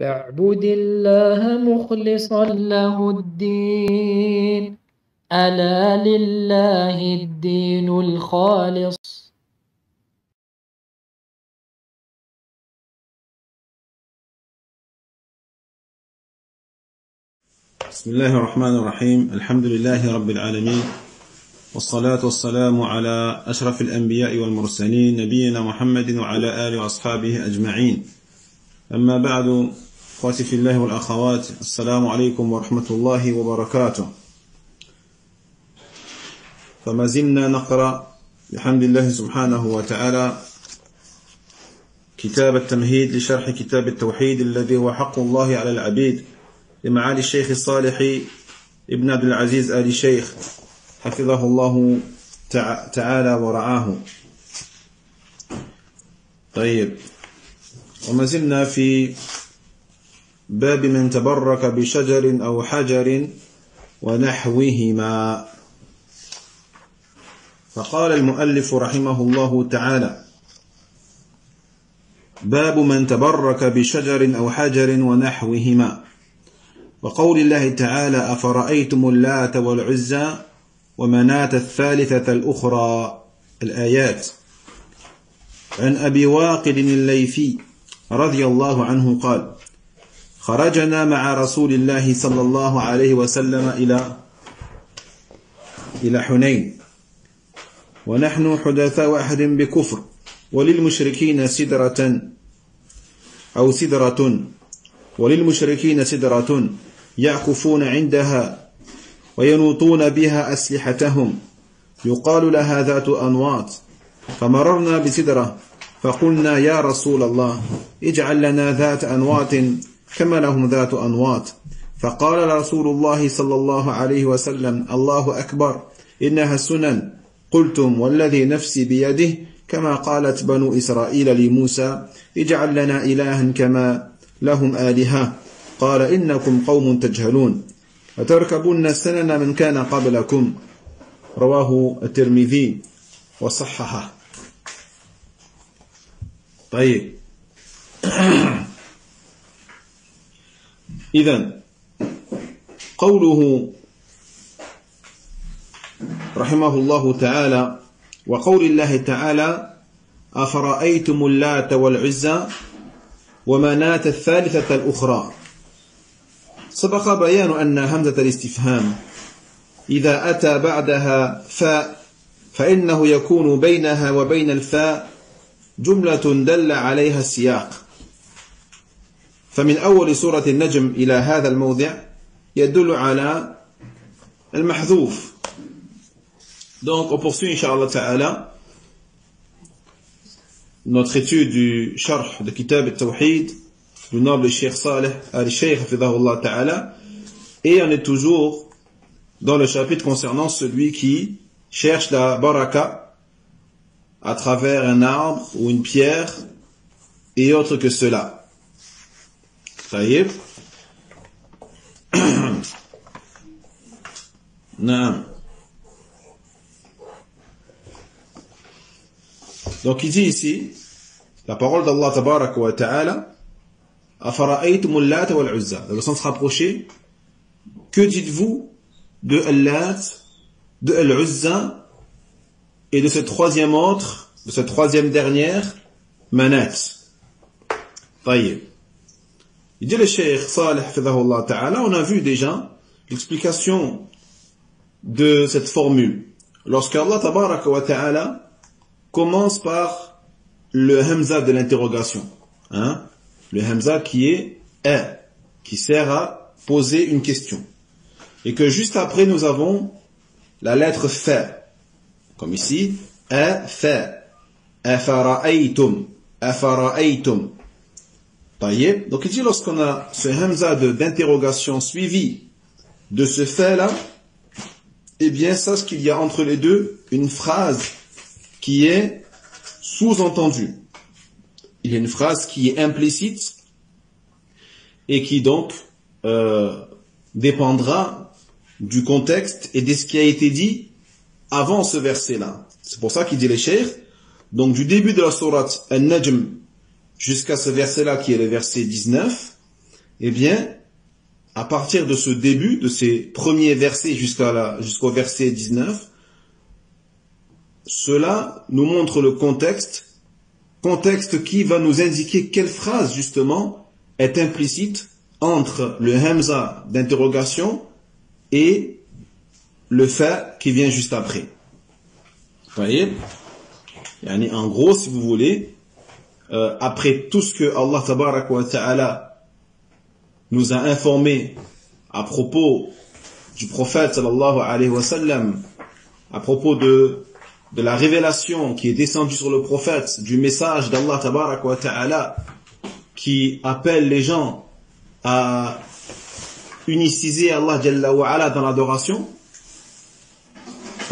فاعبد الله مخلصا له الدين ألا لله الدين الخالص. بسم الله الرحمن الرحيم. الحمد لله رب العالمين، والصلاة والسلام على أشرف الأنبياء والمرسلين نبينا محمد وعلى آله وأصحابه أجمعين. أما بعد، أخواتي في الله والأخوات، السلام عليكم ورحمة الله وبركاته. فما زلنا نقرأ بحمد الله سبحانه وتعالى كتاب التمهيد لشرح كتاب التوحيد الذي هو حق الله على العبيد لمعالي الشيخ الصالح ابن عبد العزيز آل شيخ حفظه الله تعالى ورعاه. طيب، وما زلنا في باب من تبرك بشجر أو حجر ونحوهما. فقال المؤلف رحمه الله تعالى: باب من تبرك بشجر أو حجر ونحوهما، وقول الله تعالى: أفرأيتم اللات والعزى ومناة الثالثة الأخرى، الآيات. عن أبي واقد الليثي رضي الله عنه قال: خرجنا مع رسول الله صلى الله عليه وسلم إلى حنين، ونحن حدثاء عهد بكفر، وللمشركين سدرة يعكفون عندها وينوطون بها أسلحتهم، يقال لها ذات أنواط. فمررنا بسدرة فقلنا: يا رسول الله، اجعل لنا ذات أنواط كما لهم ذات أنواط. فقال رسول الله صلى الله عليه وسلم: الله أكبر، إنها السنن. قلتم: والذي نفسي بيده، كما قالت بنو إسرائيل لموسى: اجعل لنا إلها كما لهم آلهة. قال: إنكم قوم تجهلون، أتركبون سنن من كان قبلكم. رواه الترمذي وصححه. طيب، إذن قوله رحمه الله تعالى: وقول الله تعالى: أفرأيتم اللات والعزى ومناة الثالثة الأخرى. سبق بيان أن همزة الاستفهام إذا أتى بعدها فاء فإنه يكون بينها وبين الفاء جملة دل عليها السياق. فمن أول سورة النجم إلى هذا الموضع يدل على المحذوف. Donc on poursuit Inch'Allah Ta'ala notre étude du sharh de Kitab al-Tawhid du noble Cheikh Saleh al-Sheikh Hafidhahullah Ta'ala, et on est toujours dans le chapitre concernant celui qui cherche la baraka à travers un arbre ou une pierre et autre que cela. Taïb. Naam. Donc il dit ici la parole d'Allah Tabaraka wa Ta'ala: Afara'aytum al-Lat wal-Uzza. Dans le sens rapproché, que dites-vous de al-Lat, de al-Uzza et de ce troisième autre, de cette troisième dernière, Manat. Taïb. Il dit le Cheikh Salih Hafidhahullah Ta'ala, on a vu déjà l'explication de cette formule. Lorsque Allah Tabaraka wa Ta'ala commence par le hamza de l'interrogation, le hamza qui est qui sert à poser une question, et que juste après nous avons la lettre fa, comme ici fa, afara'aytum. Taïeb. Donc il dit, lorsqu'on a ce hamza d'interrogation suivi de ce fa là, eh bien sache qu'il y a entre les deux une phrase qui est sous-entendue. Il y a une phrase qui est implicite et qui donc dépendra du contexte et de ce qui a été dit avant ce verset-là. C'est pour ça qu'il dit les cheikh, donc du début de la sourate An-Najm jusqu'à ce verset-là qui est le verset 19, eh bien, à partir de ce début, de ces premiers versets jusqu'au verset 19, cela nous montre le contexte qui va nous indiquer quelle phrase, justement, est implicite entre le hamza d'interrogation et le fa qui vient juste après. Vous voyez? En gros, si vous voulez, après tout ce que Allah tabaraka wa ta'ala nous a informé à propos du prophète sallallahu alayhi wa sallam, à propos de la révélation qui est descendue sur le prophète, du message d'Allah tabaraka wa ta'ala qui appelle les gens à uniciser Allah jalla wa ala dans l'adoration,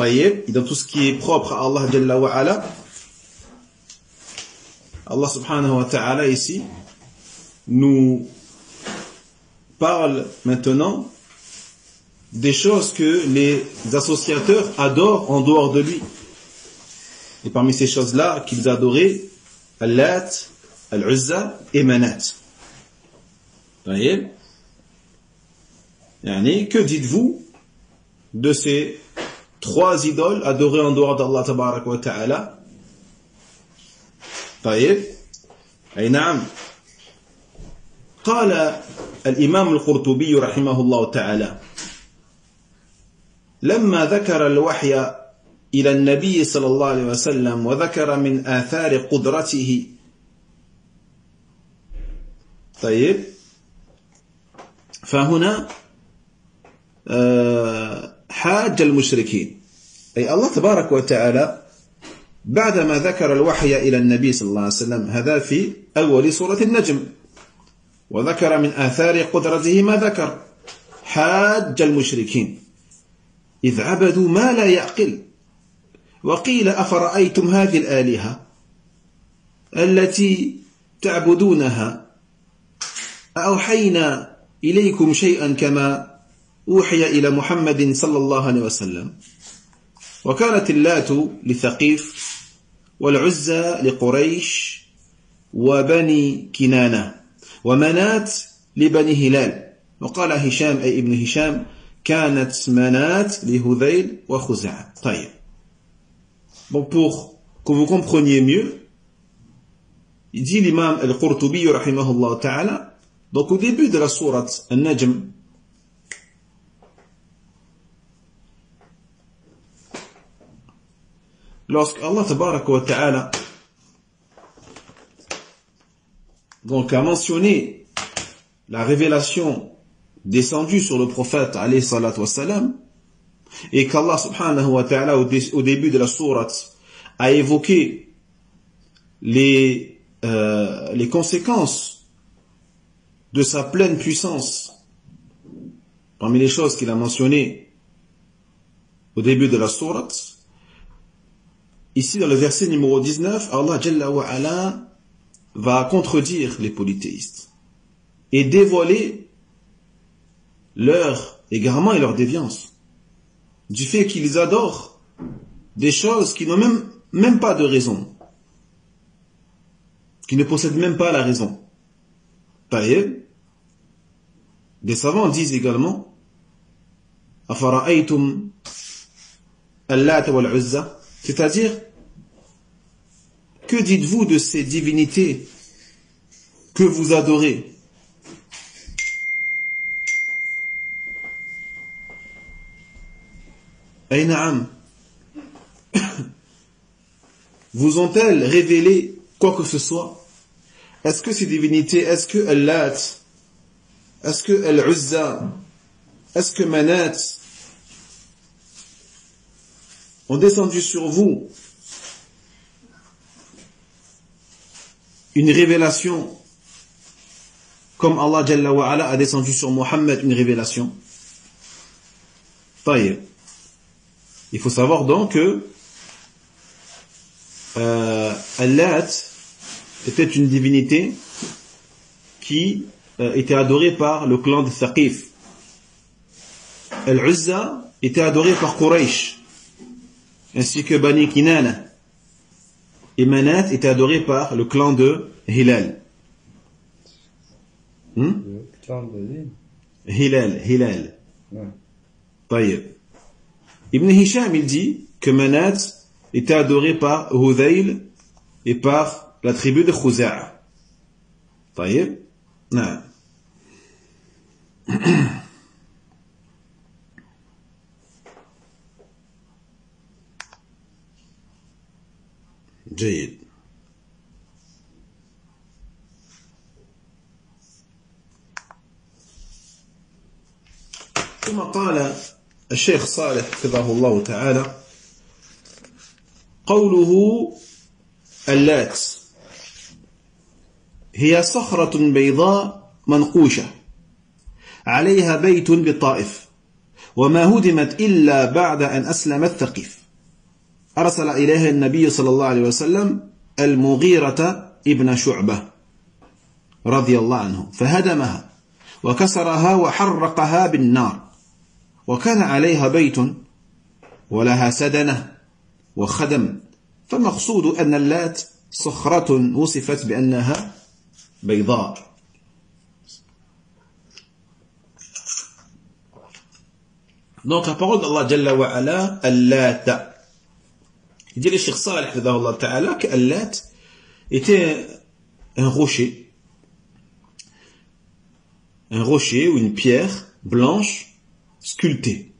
et dans tout ce qui est propre à Allah jalla wa ala, Allah subhanahu wa ta'ala ici nous parle maintenant des choses que les associateurs adorent en dehors de lui. Et parmi ces choses-là qu'ils adoraient, Al-Lat, Al-Uzza et Manat. Voyez? Que dites-vous de ces trois idoles adorées en dehors d'Allah tabarak wa ta'ala? طيب أي نعم قال الإمام القرطبي رحمه الله تعالى لما ذكر الوحي إلى النبي صلى الله عليه وسلم وذكر من آثار قدرته طيب فهنا حاج المشركين أي الله تبارك وتعالى بعدما ذكر الوحي إلى النبي صلى الله عليه وسلم هذا في أول سورة النجم وذكر من آثار قدرته ما ذكر حاج المشركين إذ عبدوا ما لا يعقل وقيل أفرأيتم هذه الآلهة التي تعبدونها أوحينا إليكم شيئا كما أوحي إلى محمد صلى الله عليه وسلم وكانت اللات لثقيف والعزى لقريش وبني كنانة ومنات لبني هلال وقال هشام أي ابن هشام كانت منات لهذيل وخزاعة. طيب. Bon, pour que vous compreniez mieux, il dit l'imam al-Qurtubi rahimahullah ta'ala, donc au début de la sourate An-Najm, lorsque Allah tabaraka wa ta'ala donc a mentionné la révélation descendue sur le prophète alayhi salatu wassalam et qu'Allah subhanahu wa ta'ala au début de la sourate a évoqué les conséquences de sa pleine puissance parmi les choses qu'il a mentionnées au début de la sourate. Ici, dans le verset numéro 19, Allah Jalla wa Ala va contredire les polythéistes et dévoiler leur égarement et leur déviance du fait qu'ils adorent des choses qui n'ont même pas de raison, qui ne possèdent même pas la raison. Taïeb, des savants disent également Afara'aytum al-Lat wal-Uzza, c'est-à-dire, que dites-vous de ces divinités que vous adorez? Ay na'am. Vous ont-elles révélé quoi que ce soit? Est-ce que ces divinités, est-ce que Al-Lat, est-ce que Al-Uzza, est-ce que Manat ont descendu sur vous une révélation comme Allah Jalla wa Ala a descendu sur Mohammed une révélation? Taïeb. Il faut savoir donc que Al-Lat était une divinité qui était adorée par le clan de Thaqif. Al-Uzza était adorée par Quraysh ainsi que Bani Kinana. Et Manat était adoré par le clan de Hilal. Le clan de Din. Hilal. Ouais. طيب. Ibn Hisham, il dit que Manat était adoré par Hudayl et par la tribu de Khuza'a. طيب. نعم. جيد. ثم قال الشيخ صالح حفظه الله تعالى قوله اللات هي صخرة بيضاء منقوشة عليها بيت بالطائف وما هدمت إلا بعد أن أسلم الثقيف أرسل إليها النبي صلى الله عليه وسلم المغيرة ابن شعبة رضي الله عنه فهدمها وكسرها وحرقها بالنار وكان عليها بيت ولها سدنة وخدم فالمقصود أن اللات صخرة وصفت بأنها بيضاء. Donc la parole d'Allah Jalla wa Ala, Al-Lat. Il dit le Cheikh Salih Allah Ta'ala que Al-Lat était un rocher ou une pierre blanche sculptée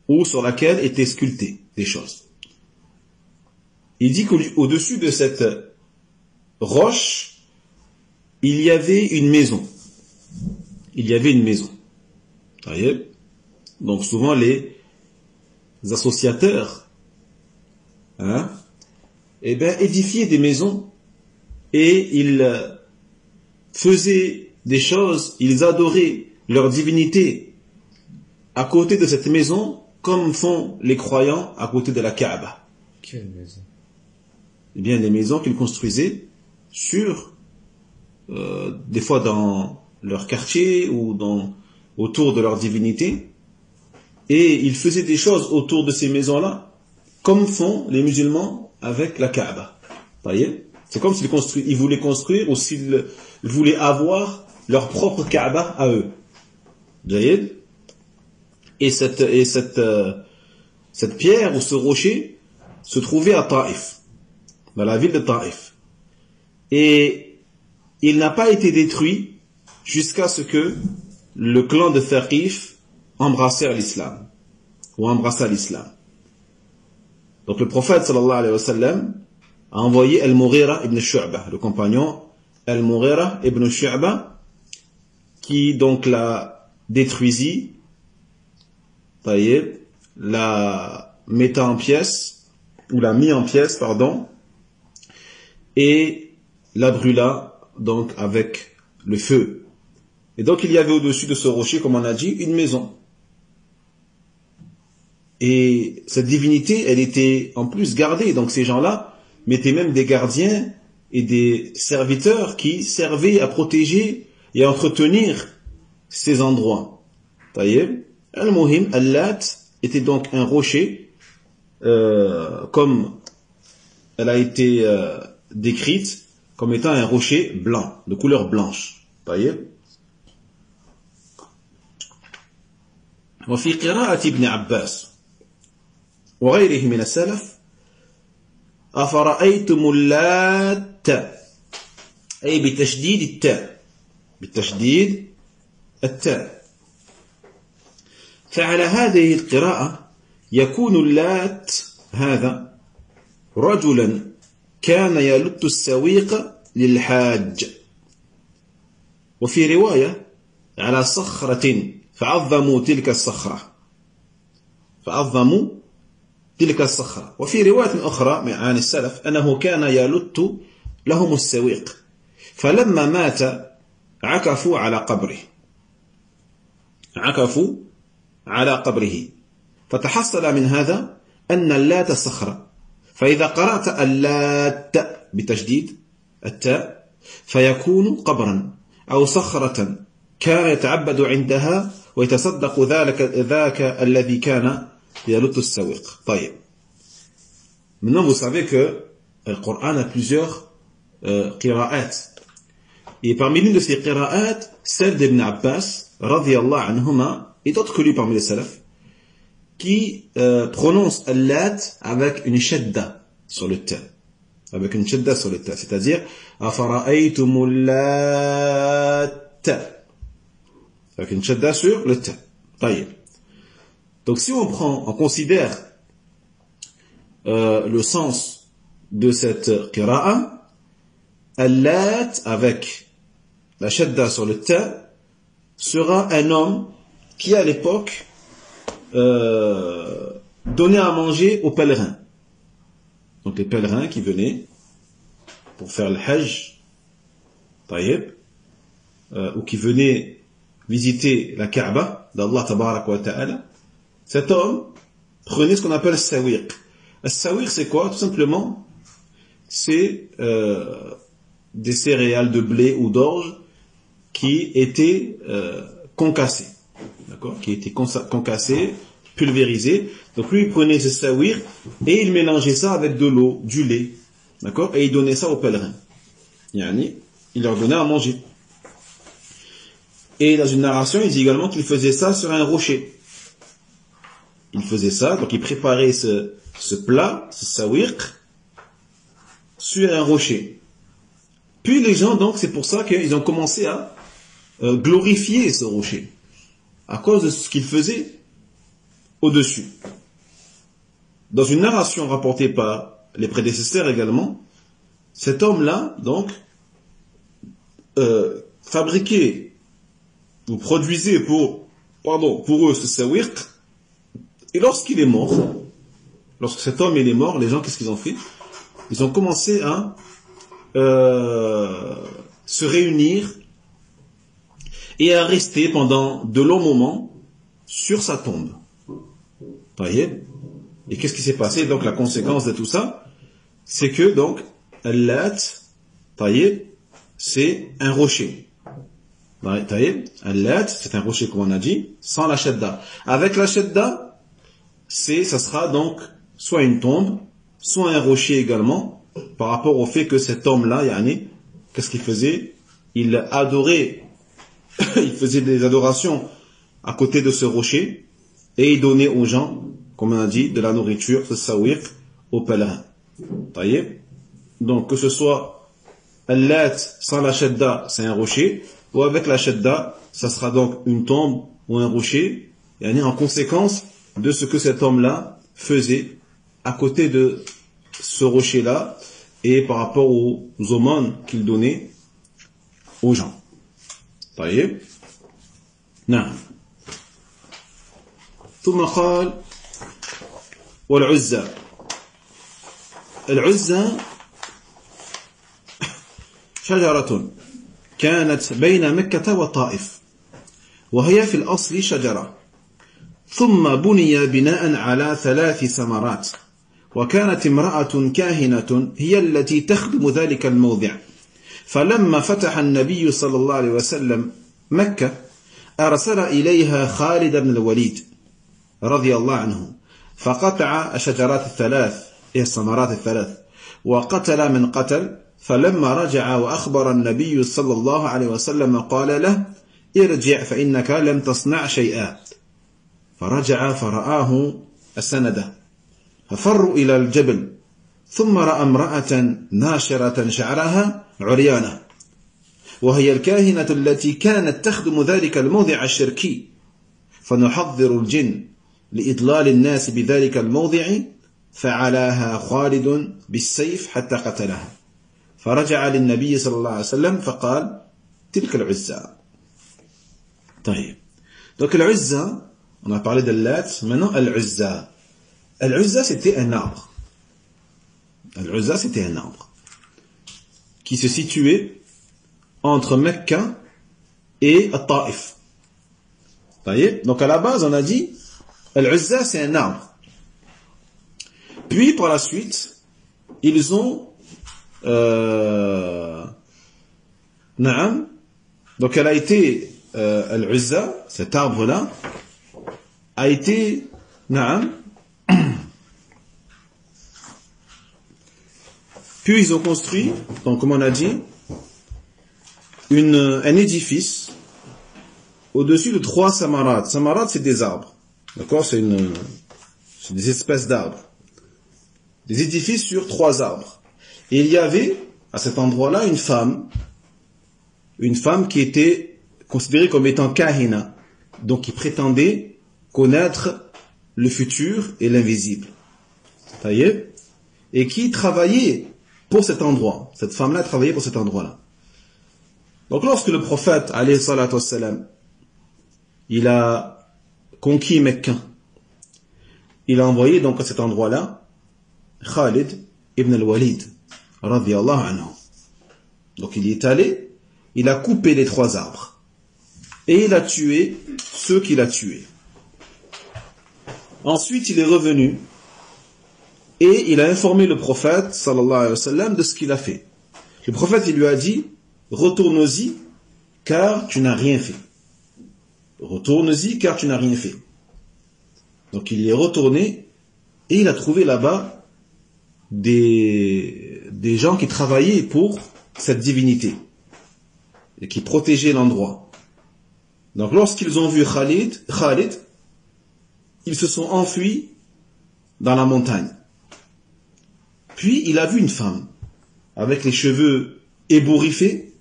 ou sur laquelle étaient sculptées des choses. Il dit qu'au-dessus de cette roche, il y avait une maison. Donc souvent les associateurs édifiaient des maisons et ils faisaient des choses, ils adoraient leur divinité à côté de cette maison comme font les croyants à côté de la Kaaba. Quelle maison? Eh bien, les maisons qu'ils construisaient sur, des fois dans leur quartier ou autour de leur divinité, et ils faisaient des choses autour de ces maisons-là, comme font les musulmans avec la Kaaba. Vous voyez? C'est comme s'ils voulaient construire ou s'ils voulaient avoir leur propre Kaaba à eux. Vous voyez? Et cette pierre ou ce rocher se trouvait à Taïf, dans la ville de Taïf. Et il n'a pas été détruit jusqu'à ce que le clan de Thaqif embrassait l'islam. Donc le prophète sallallahu alayhi wa sallam a envoyé Al-Mughira ibn Shu'ba, le compagnon Al-Mughira ibn Shu'ba, qui donc l'a détruisit, l'a mis en pièces, et la brûla donc avec le feu. Et donc il y avait au-dessus de ce rocher, comme on a dit, une maison. Et cette divinité, elle était en plus gardée. Donc ces gens-là mettaient même des gardiens et des serviteurs qui servaient à protéger et à entretenir ces endroits. Al-Muhim, Al-Lat était donc un rocher, comme elle a été décrite comme étant un rocher blanc, de couleur blanche. وفي قراءة ابن عباس وغيره من السلف أفرأيتم اللات أي بتشديد التاء فعلى هذه القراءة يكون اللات هذا رجلا كان يلت السويق للحاج وفي رواية على صخرة فعظموا تلك الصخرة وفي رواية أخرى عن السلف أنه كان يلت لهم السويق فلما مات عكفوا على قبره فتحصل من هذا أن اللات صخرة فإذا قرأت اللات بتشديد التاء فيكون قبرا أو صخرة كان يتعبد عندها ويتصدق ذاك الذي كان يلت السويق. طيب. Maintenant vous savez que le Coran a plusieurs qira'at. Et parmi l'une de ces qira'at, celle d'Ibn Abbas, radiyallahu anhuma, et d'autres que lui parmi les salafs, qui prononce al-lat avec une shadda sur le ta. Avec une shadda sur le ta. C'est-à-dire, afara'aytumul lat. Avec une shadda sur le ta. Taïb. Donc si on considère le sens de cette qira'a, al-lat avec la shadda sur le ta sera un homme qui à l'époque donnait à manger aux pèlerins. Donc les pèlerins qui venaient pour faire le hajj, taïb, ou qui venaient visiter la Kaaba d'Allah tabarak wa ta'ala, cet homme prenait ce qu'on appelle le sawiq. Le sawiq c'est quoi? Tout simplement, c'est des céréales de blé ou d'orge qui étaient concassées, d'accord, qui étaient concassées, pulvérisées. Donc lui il prenait ce sawiq et il mélangeait ça avec de l'eau, du lait, d'accord, et il donnait ça aux pèlerins. Yani, il leur donnait à manger. Et dans une narration, il dit également qu'il faisait ça sur un rocher. Il faisait ça, donc il préparait ce plat, ce sawiq, sur un rocher. Puis les gens, donc, c'est pour ça qu'ils ont commencé à glorifier ce rocher, à cause de ce qu'il faisait au-dessus. Dans une narration rapportée par les prédécesseurs également, cet homme-là, donc, fabriquait ou produisait pour eux ce sawiq, et lorsqu'il est mort, lorsque cet homme il est mort, les gens, qu'est-ce qu'ils ont fait? Ils ont commencé à se réunir et à rester pendant de longs moments sur sa tombe. Et qu'est-ce qui s'est passé? Donc la conséquence de tout ça, c'est que donc al-lat, c'est un rocher. Al-lat, c'est un rocher comme on a dit, sans la shadda. Avec la shadda, ça sera donc soit une tombe, soit un rocher également, par rapport au fait que cet homme-là, yani, qu'est-ce qu'il faisait? Il adorait, il faisait des adorations à côté de ce rocher, et il donnait aux gens, comme on a dit, de la nourriture, ce sawiq, aux pèlerins. Donc que ce soit al-lat sans la shadda, c'est un rocher, ou avec la shadda, ça sera donc une tombe ou un rocher, yani en conséquence de ce que cet homme-là faisait à côté de ce rocher-là et par rapport aux aumônes qu'il donnait aux gens. طيب نعم ثم قال والعزى العزى شجرة كانت بين مكة والطائف وهي في الأصل شجرة ثم بني بناء على 3 ثمرات وكانت امرأة كاهنة هي التي تخدم ذلك الموضع فلما فتح النبي صلى الله عليه وسلم مكة أرسل إليها خالد بن الوليد رضي الله عنه فقطع الشجرات الثمرات الثلاث وقتل من قتل فلما رجع وأخبر النبي صلى الله عليه وسلم قال له ارجع فإنك لم تصنع شيئا فرجع فرآه السندة ففروا إلى الجبل ثم رأى امرأة ناشرة شعرها عريانة وهي الكاهنة التي كانت تخدم ذلك الموضع الشركي فنحضر الجن لإضلال الناس بذلك الموضع فعلاها خالد بالسيف حتى قتلها فرجع للنبي صلى الله عليه وسلم فقال تلك العزى. طيب donc العزى, on a parlé de Lat, maintenant al-Uzza. Al-Uzza c'était un arbre. Al-Uzza c'était un arbre qui se situait entre Mecca et Taif. Donc à la base on a dit Al-Uzza c'est un arbre. Puis par la suite ils ont Naam, donc elle a été Al-Uzza, cet arbre là a été Naam. Puis ils ont construit, donc comme on a dit, un édifice au-dessus de 3 samarats. Samarats, c'est des arbres. D'accord? C'est des espèces d'arbres. Des édifices sur 3 arbres. Et il y avait, à cet endroit-là, une femme qui était considérée comme étant kahina, donc qui prétendait connaître le futur et l'invisible. Et qui travaillait pour cet endroit. Cette femme-là travaillait pour cet endroit-là. Donc lorsque le prophète, alayhi salatu wassalam, il a conquis Mecca, il a envoyé donc à cet endroit-là Khalid ibn al-Walid, radiyallahu anhu. Donc il y est allé, il a coupé les 3 arbres. Et il a tué ceux qu'il a tués. Ensuite, il est revenu et il a informé le prophète, sallallahu alayhi wa sallam, de ce qu'il a fait. Le prophète, il lui a dit, retourne-y, car tu n'as rien fait. Retourne-y, car tu n'as rien fait. Donc il y est retourné et il a trouvé là-bas des gens qui travaillaient pour cette divinité et qui protégeaient l'endroit. Donc lorsqu'ils ont vu Khalid, ils se sont enfuis dans la montagne. Puis il a vu une femme avec les cheveux ébouriffés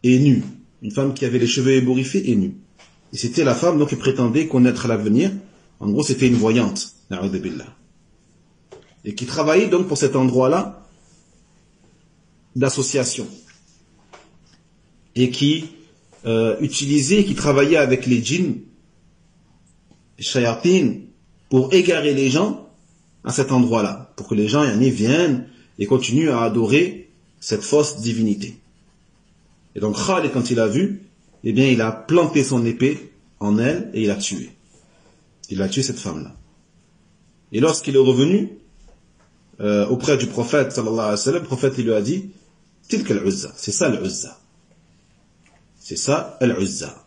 et nus. Une femme qui avait les cheveux ébouriffés et nus. Et c'était la femme donc qui prétendait connaître l'avenir. En gros, c'était une voyante. Et qui travaillait donc pour cet endroit-là d'association. Et qui qui travaillait avec les djinns, les shayatin, pour égarer les gens à cet endroit-là, pour que les gens y viennent et continuent à adorer cette fausse divinité. Et donc Khalid, quand il a vu, eh bien il a planté son épée en elle et il a tué. Il a tué cette femme-là. Et lorsqu'il est revenu auprès du prophète sallallahu alayhi wa sallam, le prophète il lui a dit, Tilka al-Uzza, c'est ça al-Uzza. C'est ça al-Uzza.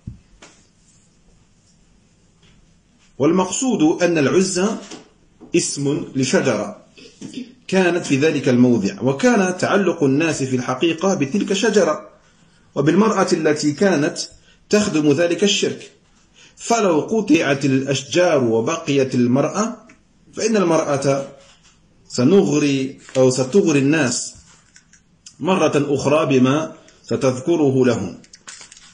والمقصود أن العزة اسم لشجرة كانت في ذلك الموضع وكان تعلق الناس في الحقيقة بتلك الشجرة وبالمرأة التي كانت تخدم ذلك الشرك فلو قطعت الأشجار وبقيت المرأة فإن المرأة ستغري الناس مرة أخرى بما ستذكره لهم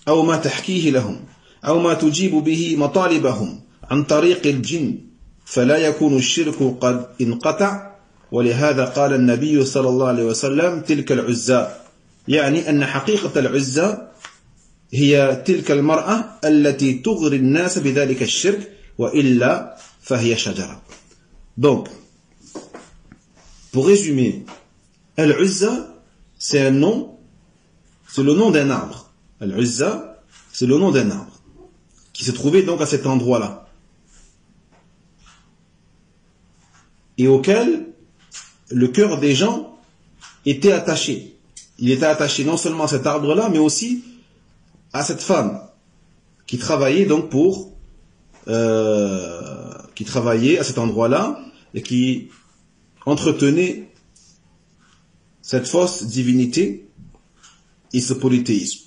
أو ما تحكيه لهم أو ما تجيب به مطالبهم عن طريق الجن فلا يكون الشرك قد انقطع ولهذا قال النبي صلى الله عليه وسلم تلك العزى يعني أن حقيقة العزى هي تلك المرأة التي تغري الناس بذلك الشرك وإلا فهي شجرة. Donc, pour résumer, Al-Uzza, c'est un nom, c'est le nom d'un arbre. Al-Uzza, c'est le nom d'un arbre qui se trouvait donc à cet endroit-là et auquel le cœur des gens était attaché. Il était attaché non seulement à cet arbre-là, mais aussi à cette femme qui travaillait donc qui travaillait à cet endroit-là et qui entretenait cette fausse divinité et ce polythéisme.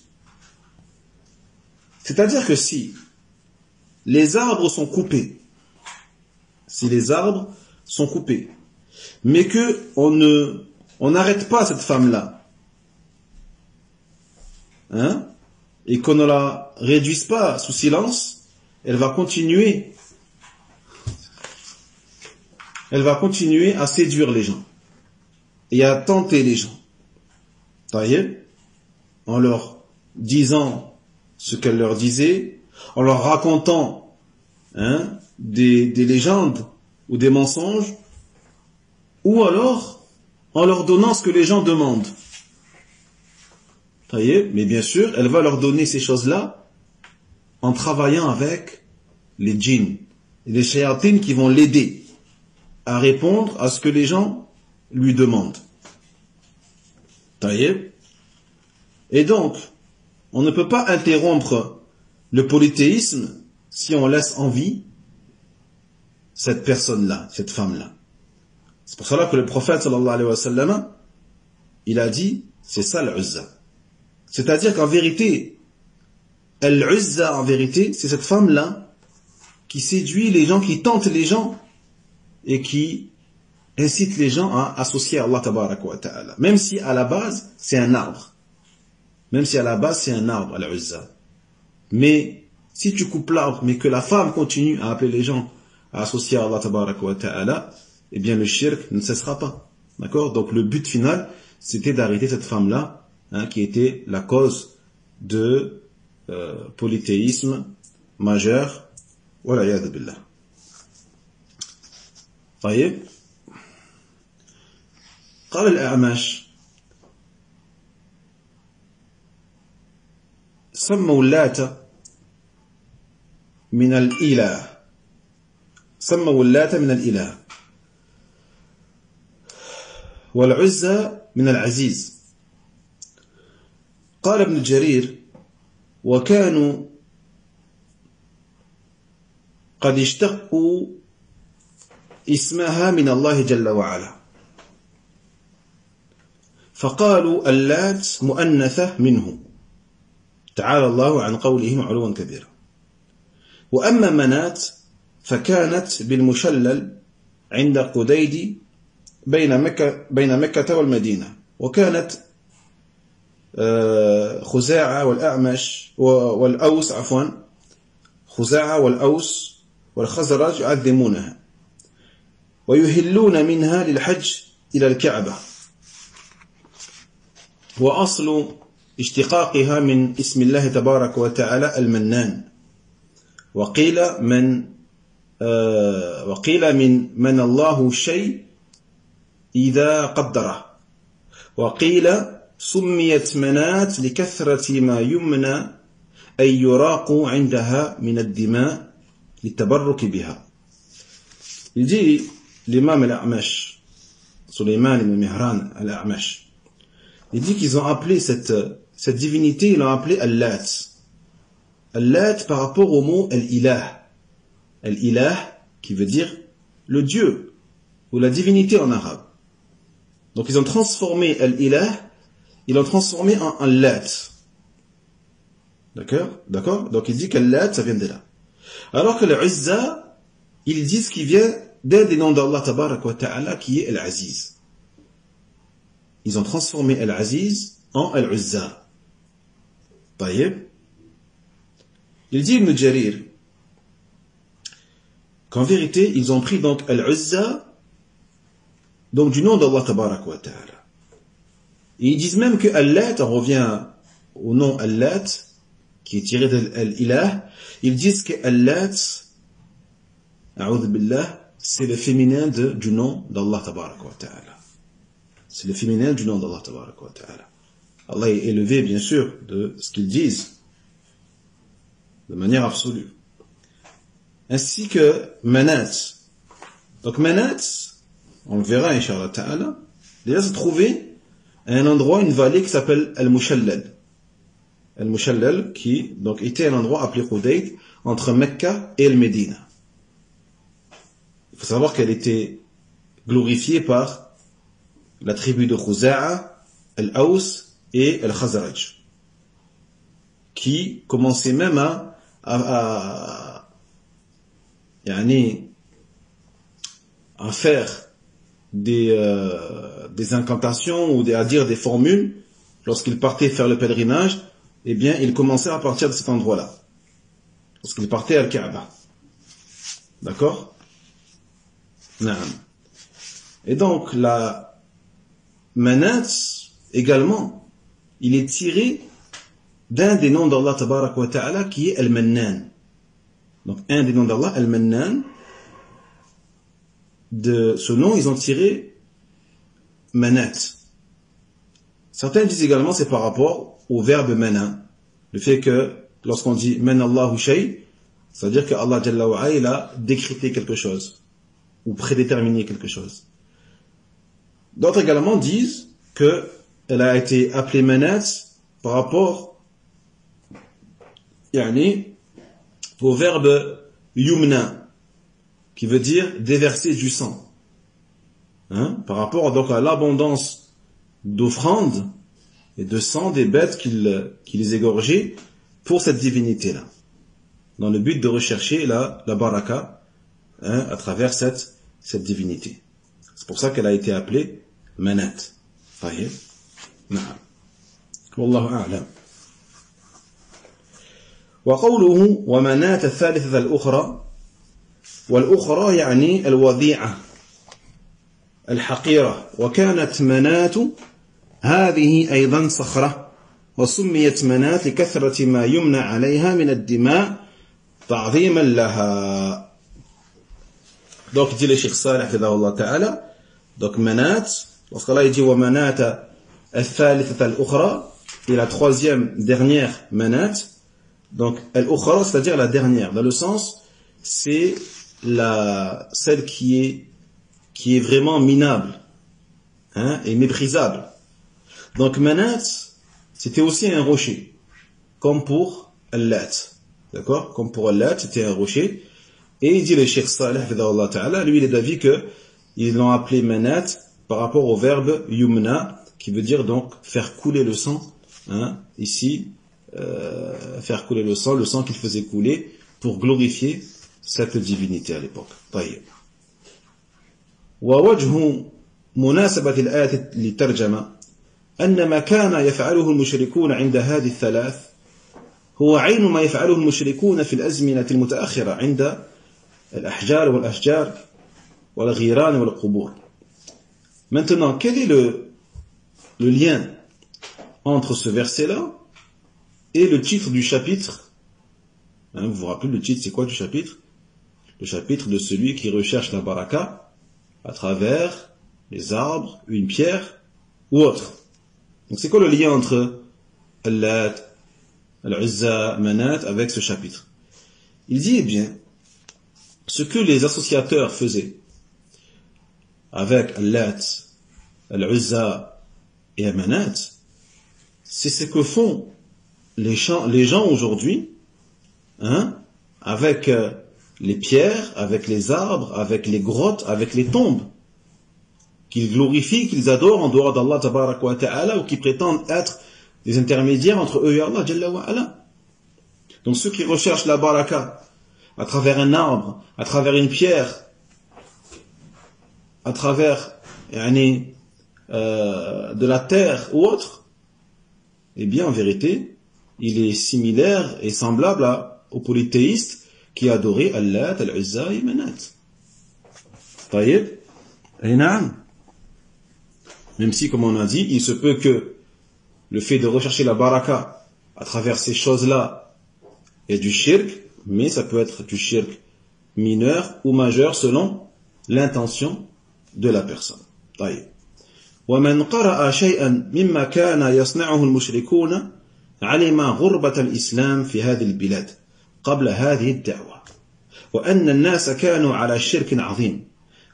C'est-à-dire que si les arbres sont coupés, mais que on n'arrête pas cette femme-là, et qu'on ne la réduise pas sous silence, elle va continuer à séduire les gens et à tenter les gens. En leur disant ce qu'elle leur disait, en leur racontant des légendes ou des mensonges, ou alors en leur donnant ce que les gens demandent. Mais bien sûr, elle va leur donner ces choses-là en travaillant avec les djinns et les shayatines qui vont l'aider à répondre à ce que les gens lui demandent. Et donc, on ne peut pas interrompre le polythéisme si on laisse en vie cette personne-là, cette femme-là. C'est pour cela que le prophète sallallahu alayhi wa sallam, il a dit, c'est ça l'Uzza. C'est-à-dire qu'en vérité, Al-Uzza, en vérité, c'est cette femme-là qui séduit les gens, qui tente les gens et qui incite les gens à associer à Allah tabaraka wa ta'ala. Même si à la base, c'est un arbre. Même si à la base, c'est un arbre, Al-Uzza. Mais si tu coupes l'arbre, mais que la femme continue à appeler les gens à associer à Allah tabaraka wa ta'ala, eh bien le shirk ne cessera pas. D'accord? Donc le but final, c'était d'arrêter cette femme-là, qui était la cause de polythéisme majeur. Wala yad billah. طيب. قال الأعمش سموا اللات من الإله سموا اللات من الإله والعزى من العزيز. قال ابن جرير وكانوا قد اشتقوا اسمها من الله جل وعلا فقالوا اللات مؤنثة منه تعالى الله عن قولهم علوا كبيرا. وأما منات فكانت بالمشلل عند قديد بين مكة والمدينة وكانت خزاعة والأعمش والأوس خزاعة والأوس والخزرج يعظمونها ويهلون منها للحج إلى الكعبة. وأصل اشتقاقها من اسم الله تبارك وتعالى المنان وقيل من الله شيء إذا قدره وقيل سميت منات لكثرة ما يمنى أن يراق عندها من الدماء للتبرك بها. Il dit l'imam al-A'mash, Sulayman ibn Mihran al-A'mash, il dit qu'ils ont appelé cette divinité, ils l'ont appelée Al-Lat. Al-Lat par rapport au mot Al-Ilah. Al-Ilah qui veut dire le Dieu ou la divinité en arabe. Donc ils ont transformé Al-Ilah, ils l'ont transformé en Al-Lat. D'accord? Donc il dit qu'Al-Lat ça vient de là. Alors que l'Uzza, ils disent qu'il vient d'un des noms d'Allah tabaraka wa ta'ala qui est Al-Aziz. Ils ont transformé Al-Aziz en Al-Uzza. Taïeb. Il dit Ibn Jarir qu'en vérité, ils ont pris donc Al-Uzza, donc du nom d'Allah tabaraka wa ta'ala. Et ils disent même que Al-Lat, on revient au nom Al-Lat, qui est tiré de Al-Ilah, ils disent que Al-Lat, a'udhu billah, c'est le féminin du nom d'Allah tabaraka wa ta'ala. C'est le féminin du nom d'Allah tabaraka wa ta'ala. Allah est élevé, bien sûr, de ce qu'ils disent, de manière absolue. Ainsi que Manat. Donc Manat, on le verra, Inch'Allah ta'ala, déjà se trouvait à un endroit, une vallée qui s'appelle Al-Mushallal. Al-Mushallal, qui donc était un endroit appelé Qudayd, entre Mecca et Al-Médina. Il faut savoir qu'elle était glorifiée par la tribu de Khuza'a, Al-Aws et Al-Khazraj, qui commençaient même à faire des incantations ou à dire des formules lorsqu'ils partaient faire le pèlerinage. Eh bien, ils commençaient à partir de cet endroit-là, lorsqu'ils partaient à Al-Kaaba. D'accord? Naam. Et donc, la Manat, également, il est tiré d'un des noms d'Allah tabaraka wa ta'ala qui est Al-Mannan. Donc, un des noms d'Allah, Al-Mannan, de ce nom, ils ont tiré Manat. Certains disent également c'est par rapport au verbe mana. Le fait que lorsqu'on dit manallahu shay, ça veut dire que Allah Jalla wa Ala, il a décrété quelque chose ou prédéterminé quelque chose. D'autres également disent que elle a été appelée Manat par rapport au verbe yumna, qui veut dire déverser du sang. Par rapport donc à l'abondance d'offrandes et de sang des bêtes qu'ils égorgeaient pour cette divinité-là, dans le but de rechercher la baraka, hein, à travers cette divinité. C'est pour ça qu'elle a été appelée Manat. Fahim? Na'am. Wallahu a'lam. وقوله ومناة الثالثة الأخرى والأخرى يعني الوضيعة الحقيرة وكانت مناة هذه أيضا صخرة وسميت مناة لكثرة ما يمنى عليها من الدماء تعظيما لها. Donc dit le Cheikh Salih hafidhahullah ta'ala, donc Manat, lorsqu'Allah dit wa Manat al-thalithat al-ukhra, et la troisième dernière Manat, donc al-ukhra c'est-à-dire la dernière, dans le sens c'est celle qui est vraiment minable, hein, et méprisable. Donc Manat, c'était aussi un rocher, comme pour Al-Lat, d'accord, comme pour Al-Lat, c'était un rocher. Et il dit le Cheikh Salih hafidhahullah ta'ala, lui il est d'avis que ils l'ont appelé Manat par rapport au verbe yumna, qui veut dire donc faire couler le sang, hein, ici, faire couler le sang qu'il faisait couler pour glorifier cette divinité à l'époque. طيب. ووجه مناسبة الآية للترجمة أن ما كان يفعله المشركون عند هذه الثلاث هو عين ما يفعله المشركون في الأزمنة المتأخرة عند الأحجار والأشجار والغيران والقبور. Maintenant, quel est le lien entre ce verset-là et le titre du chapitre? Hein, vous vous rappelez le titre, c'est quoi du chapitre? Le chapitre de celui qui recherche la baraka à travers les arbres, une pierre ou autre. Donc c'est quoi le lien entre Al-Lat, Al-Uzza, Manat avec ce chapitre? Il dit, eh bien, ce que les associateurs faisaient avec Al-Lat, Al-Uzza et Al-Manat, c'est ce que font les gens aujourd'hui, hein, avec les pierres, avec les arbres, avec les grottes, avec les tombes, qu'ils glorifient, qu'ils adorent en dehors d'Allah tabaraka wa ta'ala, ou qui prétendent être des intermédiaires entre eux et Allah jalla wa ala. Donc ceux qui recherchent la baraka à travers un arbre, à travers une pierre, à travers de la terre ou autre, eh bien en vérité, il est similaire et semblable aux polythéistes qui adoraient Al-Lat, Al-Uzza et Manat. Taïb, et na'am. Même si, comme on a dit, il se peut que le fait de rechercher la baraka à travers ces choses-là est du shirk, mais ça peut être du shirk mineur ou majeur selon l'intention de la personne. طيب. ومن قرأ شيئا مما كان يصنعه المشركون علم غربة الإسلام في هذه البلاد قبل هذه الدعوة وأن الناس كانوا على شرك عظيم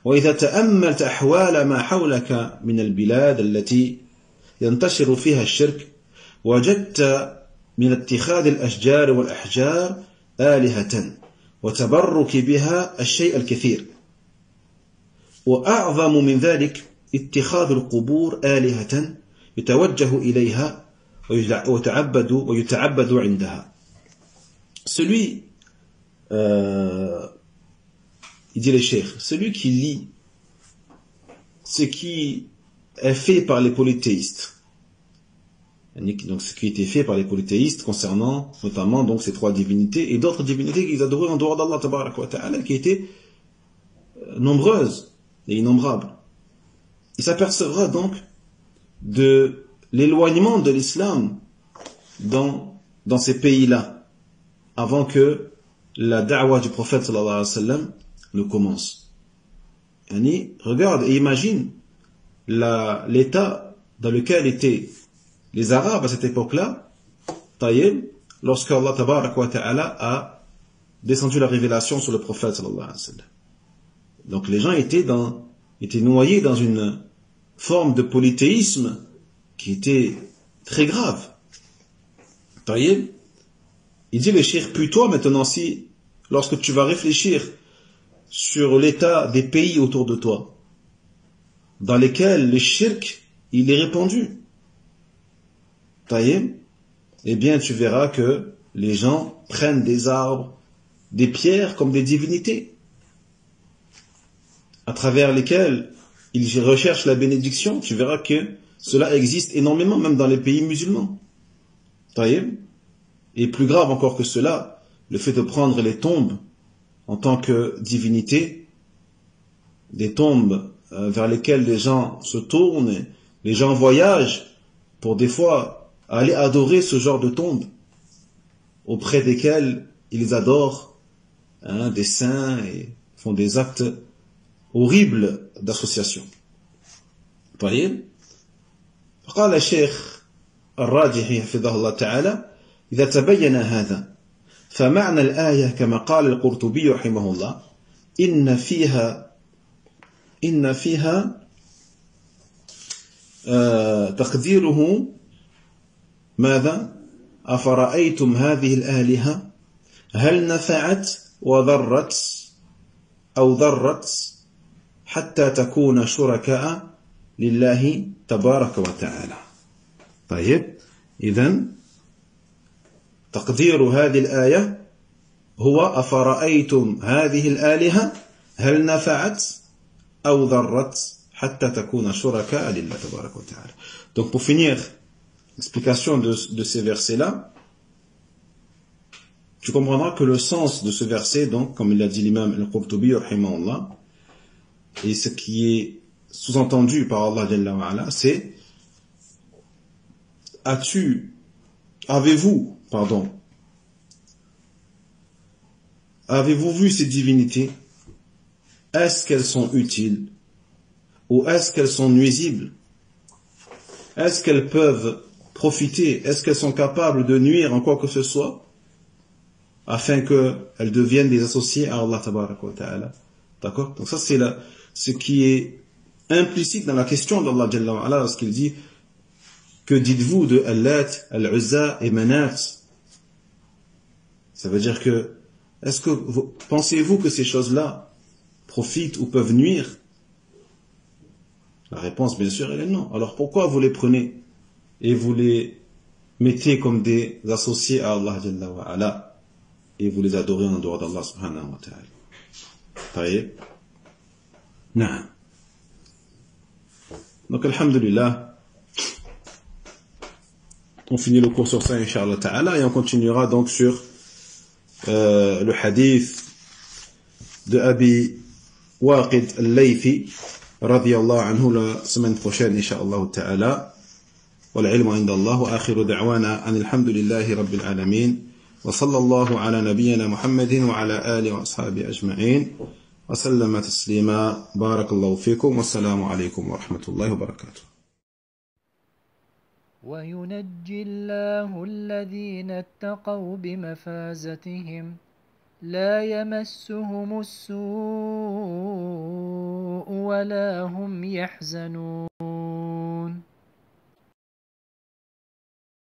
وإذا تأملت أحوال ما حولك من البلاد التي ينتشر فيها الشرك وجدت من اتخاذ الأشجار والأحجار آلهة وتبرك بها الشيء الكثير وأعظم من ذلك اتخاذ القبور آلهة يتوجه إليها ويتعبد عندها. Celui, il dit le cheikh, celui qui lit ce qui est fait par les polythéistes, donc ce qui était fait par les polythéistes concernant notamment donc ces trois divinités et d'autres divinités qu'ils adoraient en dehors d'Allah tabaraka wa ta'ala, qui étaient nombreuses et innombrables. Il s'apercevra donc de l'éloignement de l'islam dans ces pays-là, avant que la da'wah du prophète sallallahu alayhi wa sallam ne commence. Regarde et imagine l'état dans lequel étaient les Arabes à cette époque-là, Taïb, lorsque Allah tabaraka wa ta'ala a descendu la révélation sur le prophète sallallahu alayhi wa sallam. Donc les gens étaient noyés dans une forme de polythéisme qui était très grave. Taïb, il dit le cheikh, puis toi maintenant, si lorsque tu vas réfléchir sur l'état des pays autour de toi, dans lesquels le shirk il est répandu, taïm, eh bien tu verras que les gens prennent des arbres, des pierres comme des divinités, à travers lesquelles ils recherchent la bénédiction. Tu verras que cela existe énormément, même dans les pays musulmans. Taïm. Et plus grave encore que cela, le fait de prendre les tombes en tant que divinité, des tombes vers lesquelles les gens se tournent, les gens voyagent pour des fois aller adorer ce genre de tombes auprès desquelles ils adorent des saints et font des actes horribles d'association. طيب فقال الشيخ الراجحي حفظه الله تعالى إذا تبين هذا فمعنى الآية كما قال القرطبي رحمه الله إن فيها تقديره ماذا؟ أفرأيتم هذه الآلهة هل نفعت وضرت أو ضرت حتى تكون شركاء لله تبارك وتعالى. طيب إذن تقدير هذه الآية هو أفرأيتم هذه الآلهة هل نفعت أو ضرت حتى تكون شركاء لله تبارك وتعالى. Donc pour finir l'explication de ces versets-là, tu comprendras que le sens de ce verset, donc, comme il a dit l'imam al-Qurtubi, rahimahullah, et ce qui est sous-entendu par Allah Jalla wa Ala, c'est avez-vous vu ces divinités? Est-ce qu'elles sont utiles? Ou est-ce qu'elles sont nuisibles? Est-ce qu'elles peuvent profiter? Est-ce qu'elles sont capables de nuire en quoi que ce soit? Afin qu'elles deviennent des associés à Allah Tabaraka wa Ta'ala. D'accord? Donc ça c'est ce qui est implicite dans la question d'Allah Jalla wa Ala lorsqu'il dit que dites-vous de Allat, Al-Uzza et Manat? Ça veut dire que pensez-vous que ces choses-là profitent ou peuvent nuire? La réponse bien sûr elle est non. Alors pourquoi vous les prenez et vous les mettez comme des associés à Allah Jalla wa Ala et vous les adorez en dehors d'Allah subhanahu wa ta'ala? Taïb. Naam. Donc alhamdulillah, on finit le cours sur ça inshallah ta'ala et on continuera donc sur le hadith de Abi Waqid al-Laythi radiyallahu anhu la semaine prochaine inshallah ta'ala. والعلم عند الله وآخر دعوانا أن الحمد لله رب العالمين وصلى الله على نبينا محمد وعلى آله وأصحابه أجمعين وسلم تسليما. بارك الله فيكم والسلام عليكم ورحمة الله وبركاته. وينجي الله الذين اتقوا بمفازتهم لا يمسهم السوء ولا هم يحزنون.